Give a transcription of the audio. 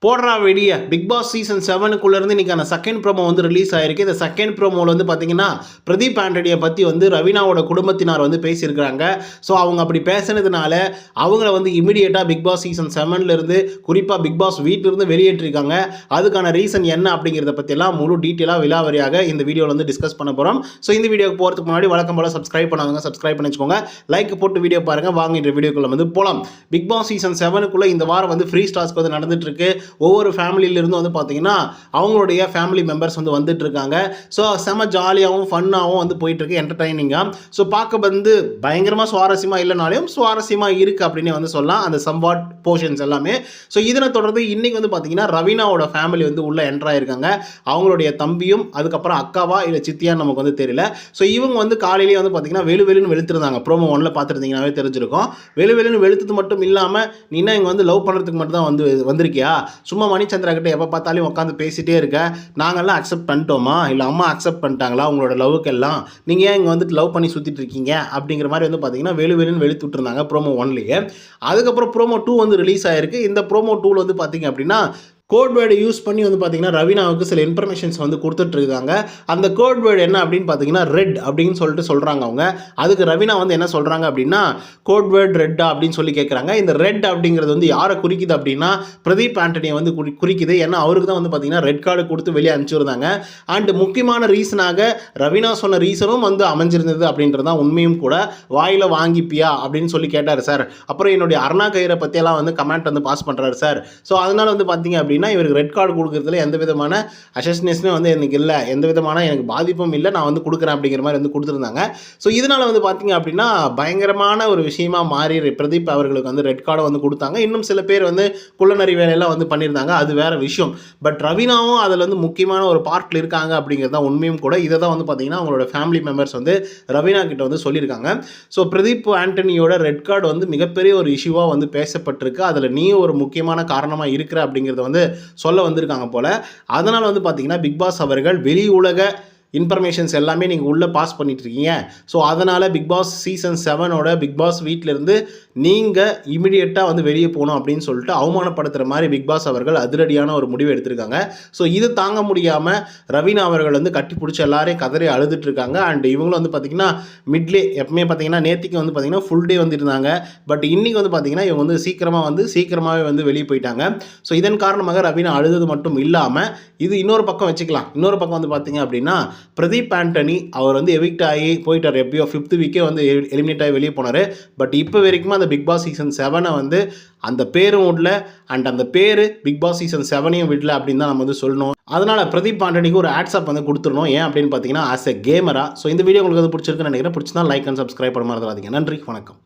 போடுறா வெடிய big Boss season 7க்குள்ள இருந்து இன்னைக்கான செகண்ட் ப்ரோமோ வந்து ரிலீஸ் ஆயிருக்கு. இந்த செகண்ட் ப்ரோமோவில் வந்து பார்த்தீங்கன்னா பிரதீப் ஆண்டனியை பற்றி வந்து ரவீனாவோட குடும்பத்தினார் வந்து பேசியிருக்கிறாங்க. ஸோ அவங்க அப்படி பேசினதுனால அவங்கள வந்து இமிடியேட்டாக பிக் பாஸ் சீசன் 7லேருந்து குறிப்பாக பிக் பாஸ் வீட்டிலிருந்து வெளியேற்றிருக்காங்க. அதுக்கான ரீசன் என்ன அப்படிங்கிறத பற்றியெல்லாம் முழு டீட்டெயிலாக விலாவரியாக இந்த வீடியோவில் வந்து டிஸ்கஸ் பண்ண போகிறோம். ஸோ இந்த வீடியோக்கு போகிறதுக்கு முன்னாடி வழக்கம் போல் சப்ஸ்கிரைப் பண்ணாங்க, சப்ஸ்கிரைப் பண்ணி வச்சுக்கோங்க. லைக் போட்டு வீடியோ பாருங்கள். வாங்க இந்த வீடியோக்குள்ள வந்து போகலாம். பிக் பாஸ் சீசன் 7க்குள்ளே இந்த வாரம் வந்து ஃப்ரீ ஸ்டாஸ்க்கு வந்து நடந்துட்டு இருக்கு. ஒவ்வொரு ஃபேமிலியிலிருந்து வந்து பார்த்தீங்கன்னா அவங்களுடைய ஃபேமிலி மெம்பர்ஸ் வந்து வந்துட்டு இருக்காங்க. ஸோ செம ஜாலியாகவும் ஃபன்னாகவும் வந்து போயிட்டு இருக்கு, என்டர்டைனிங்காக. ஸோ பார்க்க வந்து பயங்கரமாக சுவாரஸ்யமாக இல்லைனாலும் சுவாரஸ்யமாக இருக்குது அப்படின்னு வந்து சொல்லலாம் அந்த சம்வாட் போர்ஷன்ஸ் எல்லாமே. ஸோ இதனை தொடர்ந்து இன்னைக்கு வந்து பார்த்தீங்கன்னா ரவீனாவோட ஃபேமிலி வந்து உள்ள என்டர் ஆயிருக்காங்க. அவங்களுடைய தம்பியும் அதுக்கப்புறம் அக்காவா இல்லை சித்தியான்னு நமக்கு வந்து தெரியல. ஸோ இவங்க வந்து காலையிலேயே வந்து பார்த்தீங்கன்னா வெளுன்னு வெளுத்துருந்தாங்க. ப்ரோமோ 1ல் பார்த்துருந்தீங்கன்னாவே தெரிஞ்சிருக்கும். வெளுன்னு வெளுத்தது மட்டும் இல்லாமல் நீ என்ன இங்கே வந்து லவ் பண்ணுறதுக்கு மட்டும் தான் வந்திருக்கியா, சும்மா மணிச்சந்திரா கிட்ட எப்போ பார்த்தாலும் உட்காந்து பேசிகிட்டே இருக்க, நாங்கள்லாம் அக்செப்ட் பண்ணிட்டோமா இல்லை அம்மா அக்செப்ட் பண்ணிட்டாங்களா உங்களோட லவ்வுக்கெல்லாம், நீங்கள் ஏன் இங்கே வந்துட்டு லவ் பண்ணி சுற்றிட்டு இருக்கீங்க அப்படிங்கிற மாதிரி வந்து பார்த்தீங்கன்னா வெளுன்னு வெளுத்து விட்டுருந்தாங்க ப்ரோமோ 1லேயே. அதுக்கப்புறம் ப்ரோமோ 2 வந்து ரிலீஸ் ஆயிருக்கு. இந்த ப்ரோமோ 2ல் வந்து பார்த்தீங்க அப்படின்னா கோட் வேர்டு யூஸ் பண்ணி வந்து பார்த்தீங்கன்னா ரவீனாவுக்கு சில இன்ஃபர்மேஷன்ஸ் வந்து கொடுத்துட்ருக்காங்க. அந்த கோட் வேர்டு என்ன அப்படின்னு பார்த்தீங்கன்னா ரெட் அப்படின்னு சொல்லிட்டு சொல்கிறாங்க அவங்க. அதுக்கு ரவீனா வந்து என்ன சொல்கிறாங்க அப்படின்னா கோட் வேர்டு ரெட்டா அப்படின்னு சொல்லி கேட்குறாங்க. இந்த ரெட் அப்படிங்கிறது வந்து யாரை குறிக்குது அப்படின்னா பிரதீப் ஆண்டனியை வந்து குறிக்குது. ஏன்னா அவருக்கு தான் வந்து பார்த்தீங்கன்னா ரெட் கார்டு கொடுத்து வெளியே அனுப்பிச்சிருந்தாங்க. அண்ட் முக்கியமான ரீசனாக ரவீனா சொன்ன ரீசனும் வந்து அமைஞ்சிருந்தது அப்படின்றது தான் உண்மையும் கூட. வாயில் வாங்கிப்பியா அப்படின்னு சொல்லி கேட்டார் சார். அப்புறம் என்னுடைய அருணா கயிறை பற்றியெல்லாம் வந்து கமெண்ட் வந்து பாஸ் பண்ணுறாரு சார். ஸோ அதனால் வந்து பார்த்தீங்க அப்படின்னா இவருக்கு ரெட் கார்டு கொடுக்கறதுல எந்த விதமான அசஸ்னேஷனும் வந்து எனக்கு இல்லை, எந்த விதமான எனக்கு பாதிப்பும் இல்லை, நான் வந்து கொடுக்குறேன் அப்படிங்கிற மாதிரி வந்து கொடுத்துருந்தாங்க. ஸோ இதனால் வந்து பார்த்தீங்க அப்படின்னா பயங்கரமான ஒரு விஷயமா மாறி பிரதீப் அவர்களுக்கு வந்து ரெட் கார்டை வந்து கொடுத்தாங்க. இன்னும் சில பேர் வந்து குள்ளநரி வேலையெல்லாம் வந்து பண்ணியிருந்தாங்க, அது வேற விஷயம். பட் ரவீனாவும் அதில் வந்து முக்கியமான ஒரு பார்ட்டில் இருக்காங்க அப்படிங்கிறது தான் உண்மையும் கூட. இதை தான் வந்து பார்த்தீங்கன்னா அவங்களோட ஃபேமிலி மெம்பர்ஸ் வந்து ரவீனா கிட்ட வந்து சொல்லியிருக்காங்க. ஸோ பிரதீப் ஆண்டனியோட ரெட் கார்டு வந்து மிகப்பெரிய ஒரு இஷ்யூவாக வந்து பேசப்பட்டிருக்கு. அதில் நீ ஒரு முக்கியமான காரணமாக இருக்கிற அப்படிங்கிறத வந்து சொல்ல வந்திருக்காங்க போல. அதனால் வந்து பார்த்தீங்கன்னா பிக் பாஸ் அவர்கள் வெளி உலக இன்ஃபர்மேஷன்ஸ் எல்லாமே நீங்கள் உள்ளே பாஸ் பண்ணிட்டுருக்கீங்க. ஸோ அதனால் பிக் பாஸ் சீசன் 7ஓட பிக் பாஸ் வீட்டிலேருந்து நீங்கள் இமிடியேட்டாக வந்து வெளியே போகணும் அப்படின்னு சொல்லிட்டு அவமானப்படுத்துகிற மாதிரி பிக் பாஸ் அவர்கள் அதிரடியான ஒரு முடிவு எடுத்திருக்காங்க. ஸோ இது தாங்க முடியாமல் ரவீனா அவர்கள் வந்து கட்டி பிடிச்ச எல்லாரையும் கதறி அழுதுட்டுருக்காங்க. அண்ட் இவங்களும் வந்து பார்த்திங்கன்னா மிட்லே எப்பவுமே பார்த்தீங்கன்னா நேற்றுக்கு வந்து பார்த்திங்கன்னா ஃபுல் டே வந்துருந்தாங்க. பட் இன்றைக்கி வந்து பார்த்திங்கன்னா இவங்க வந்து சீக்கிரமாகவே வந்து வெளியே போயிட்டாங்க. ஸோ இதன் காரணமாக ரவீனா அழுதது மட்டும் இல்லாமல் இது இன்னொரு பக்கம் வச்சுக்கலாம். இன்னொரு பக்கம் வந்து பார்த்திங்க அப்படின்னா பிரதீப் ஆண்டனி அவர் வந்து எவிக்ட் ஆகி போயிட்டார். எப்பயோ 5th வீக்கே வந்து எலிமினேட் ஆகி வெளியே போனார். பட் இப்போ வரைக்கும் அந்த பிக் பாஸ் சீசன் 7 வந்து அந்த பேரும் விடல, அண்ட் அந்த பேர் பிக் பாஸ் சீசன் 7ஐயும் விடல அப்படின்னு தான் நம்ம வந்து சொல்லணும். அதனால் பிரதீப் ஆண்டனிக்கு ஒரு ஆட்ஸ்அப் வந்து கொடுத்துடணும். ஏன் அப்படின்னு பார்த்தீங்கன்னா ஆஸ் எ கேமரா. ஸோ இந்த வீடியோ உங்களுக்கு வந்து பிடிச்சிருக்குன்னு நினைக்கிறேன். பிடிச்சிருந்தா லைக் அண்ட் சப்ஸ்கிரைப் பண்ண மாதிரி. நன்றி, வணக்கம்.